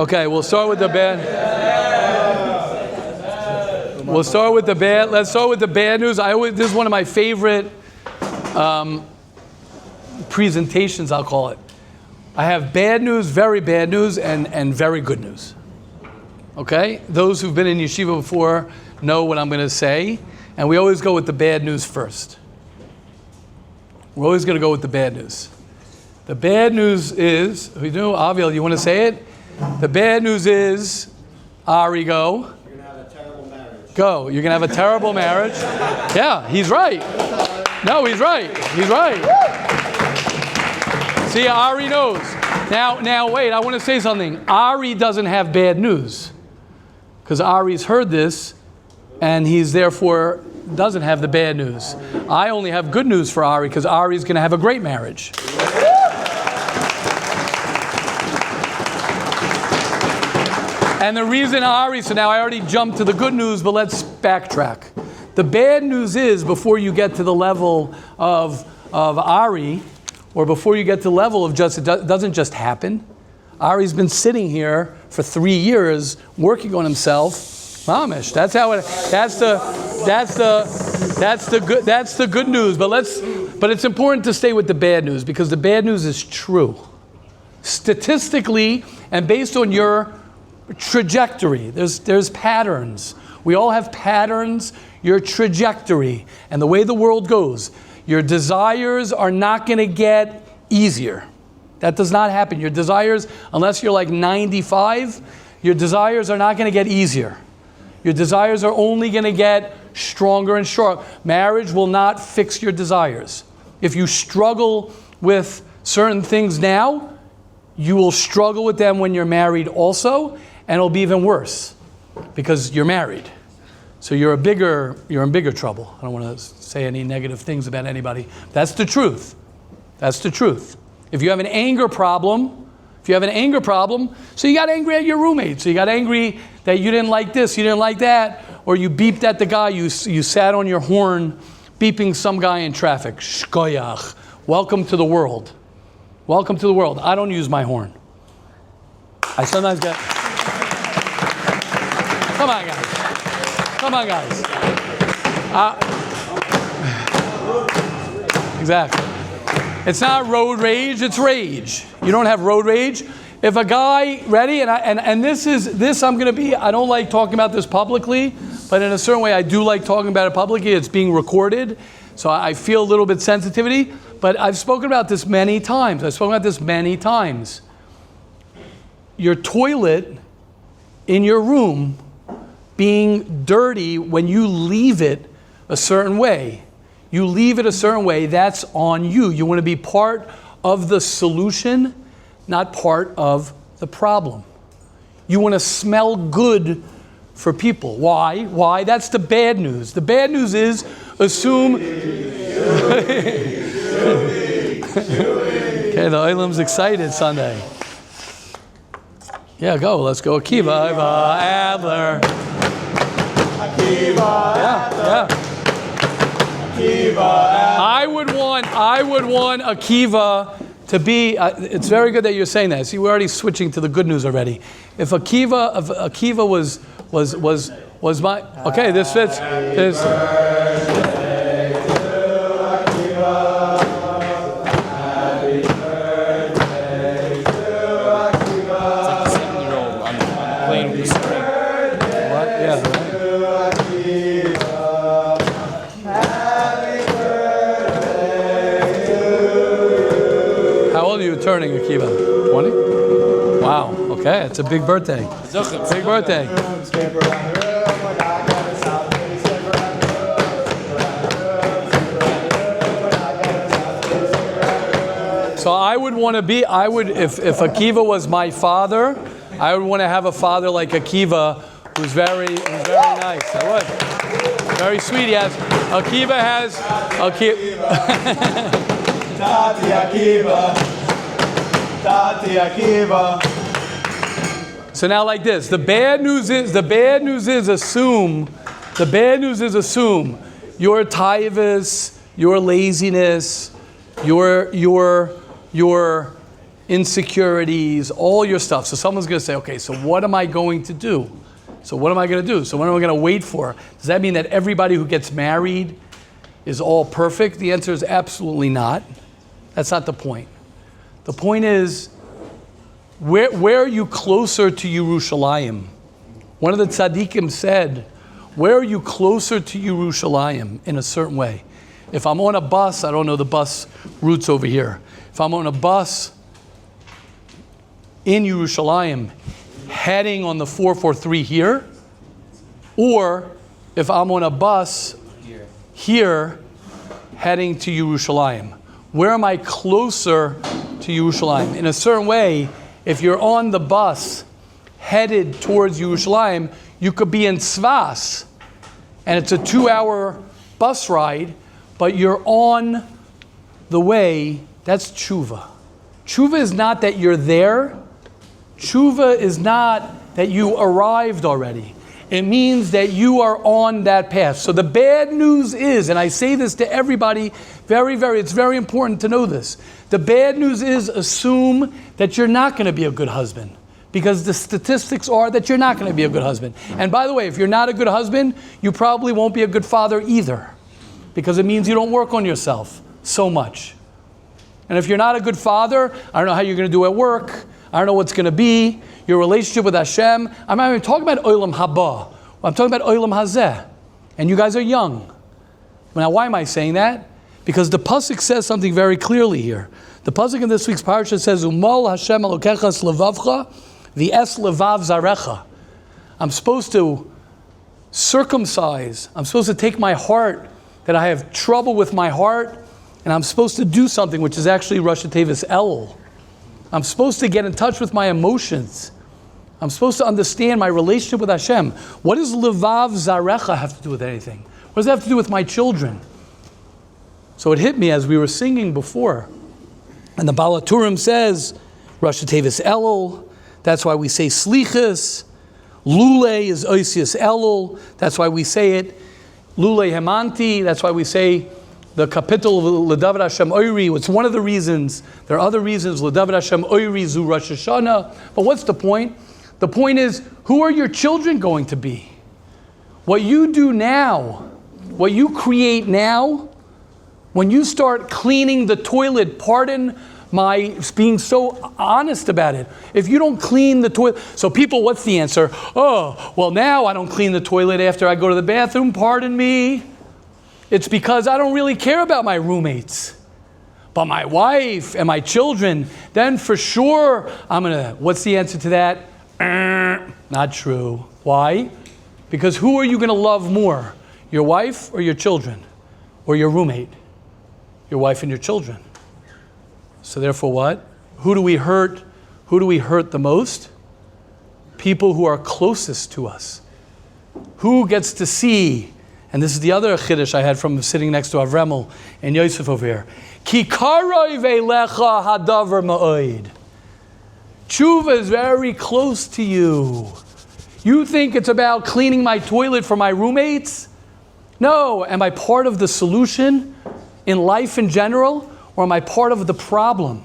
Okay, we'll start with the bad. We'll start with the bad. Let's start with the bad news. This is one of my favorite presentations, I'll call it. I have bad news, very bad news, and very good news. Okay? Those who've been in yeshiva before know what I'm going to say, and we always go with the bad news first. We're always going to go with the bad news. The bad news is, Aviel, you want to say it? The bad news is, Ari, go. You're going to have a terrible marriage. Go. You're going to have a terrible marriage. Yeah, he's right. No, he's right. He's right. See, Ari knows. Now, wait, I want to say something. Ari doesn't have bad news. Because Ari's heard this, and he's therefore doesn't have the bad news. I only have good news for Ari, because Ari's going to have a great marriage. And the reason Ari, so now I already jumped to the good news, but let's backtrack. The bad news is, before you get to the level of Ari, or before you get to the level of it doesn't just happen. Ari's been sitting here for 3 years working on himself. Mamish. That's the good news. But it's important to stay with the bad news, because the bad news is true. Statistically, and based on your trajectory, there's patterns. We all have patterns. Your trajectory and the way the world goes, your desires are not going to get easier. That does not happen. Your desires, unless you're like 95, your desires are not going to get easier. Your desires are only going to get stronger and stronger. Marriage will not fix your desires. If you struggle with certain things now, you will struggle with them when you're married also, and it'll be even worse because you're married. So you're in bigger trouble. I don't want to say any negative things about anybody. That's the truth. That's the truth. If you have an anger problem, so you got angry at your roommate, so you got angry that you didn't like this, you didn't like that, or you beeped at the guy, you sat on your horn beeping some guy in traffic. Shkoyach. Welcome to the world. Welcome to the world. I don't use my horn. I sometimes get... Come on, guys. Come on, guys. Exactly. It's not road rage, it's rage. You don't have road rage. If a guy, ready, and this I'm going to be, I don't like talking about this publicly, but in a certain way I do like talking about it publicly. It's being recorded, so I feel a little bit sensitivity, but I've spoken about this many times. Your toilet in your room being dirty when you leave it a certain way. You leave it a certain way, that's on you. You want to be part of the solution, not part of the problem. You want to smell good for people. Why? Why? That's the bad news. The bad news is, assume... Okay, the Olam's excited Sunday. Yeah, go. Let's go. Akiva, Adler. Yeah. I would want Akiva to be. It's very good that you're saying that. See, we're already switching to the good news already. If Akiva was my okay, this fits. This. Turning Akiva? 20? Wow, okay, it's a big birthday. Big birthday. So if Akiva was my father, I would want to have a father like Akiva who's very nice. I would. Very sweet. Akiva has Tati Akiva. So now like this, the bad news is assume your taivas, your laziness, your insecurities, all your stuff. So someone's going to say, okay, so what am I going to do? So what am I going to do? So what am I going to wait for? Does that mean that everybody who gets married is all perfect? The answer is absolutely not. That's not the point. The point is, where are you closer to Yerushalayim? One of the tzaddikim said, where are you closer to Yerushalayim in a certain way? If I'm on a bus, I don't know the bus routes over here. If I'm on a bus in Yerushalayim, heading on the 443 here, or if I'm on a bus here, heading to Yerushalayim, where am I closer to Yerushalayim? In a certain way, if you're on the bus headed towards Yerushalayim, you could be in Tzvas, and it's a 2-hour bus ride, but you're on the way. That's Teshuvah. Teshuvah is not that you're there. Teshuvah is not that you arrived already. It means that you are on that path. So the bad news is, and I say this to everybody, it's very important to know this. The bad news is, assume that you're not going to be a good husband, because the statistics are that you're not going to be a good husband. And by the way, if you're not a good husband, you probably won't be a good father either, because it means you don't work on yourself so much. And if you're not a good father, I don't know how you're going to do at work. I don't know what's going to be. Your relationship with Hashem. I'm not even talking about Olam Haba. I'm talking about Olam Hazeh. And you guys are young. Now, why am I saying that? Because the Pasuk says something very clearly here. The Pasuk in this week's parasha says, Umal Hashem Elokechas levavcha v'es levav zarecha. I'm supposed to circumcise. I'm supposed to take my heart, that I have trouble with my heart, and I'm supposed to do something, which is actually Rosh Tevis El. I'm supposed to get in touch with my emotions. I'm supposed to understand my relationship with Hashem. What does Levav Zarecha have to do with anything? What does that have to do with my children? So it hit me as we were singing before. And the Baal HaTurim says, Rosh Tevis Elul. That's why we say Slichas. Lule is Oisius Elul. That's why we say it. Lule Hemanti. That's why we say the capital of L'David Hashem Oiri. It's one of the reasons. There are other reasons. L'David Hashem Oiri Zu Rosh Hashanah. But what's the point? The point is, who are your children going to be? What you do now, what you create now, when you start cleaning the toilet, pardon my being so honest about it. If you don't clean the toilet, so people, what's the answer? Oh, well now I don't clean the toilet after I go to the bathroom, pardon me. It's because I don't really care about my roommates. But my wife and my children, then for sure what's the answer to that? Not true. Why? Because who are you going to love more? Your wife or your children? Or your roommate? Your wife and your children. So therefore what? Who do we hurt? Who do we hurt the most? People who are closest to us. Who gets to see? And this is the other chiddush I had from sitting next to Avremel and Yosef over here. Ki karoi veilecha hadavar ma'od. Teshuvah is very close to you. You think it's about cleaning my toilet for my roommates? No. Am I part of the solution in life in general, or am I part of the problem?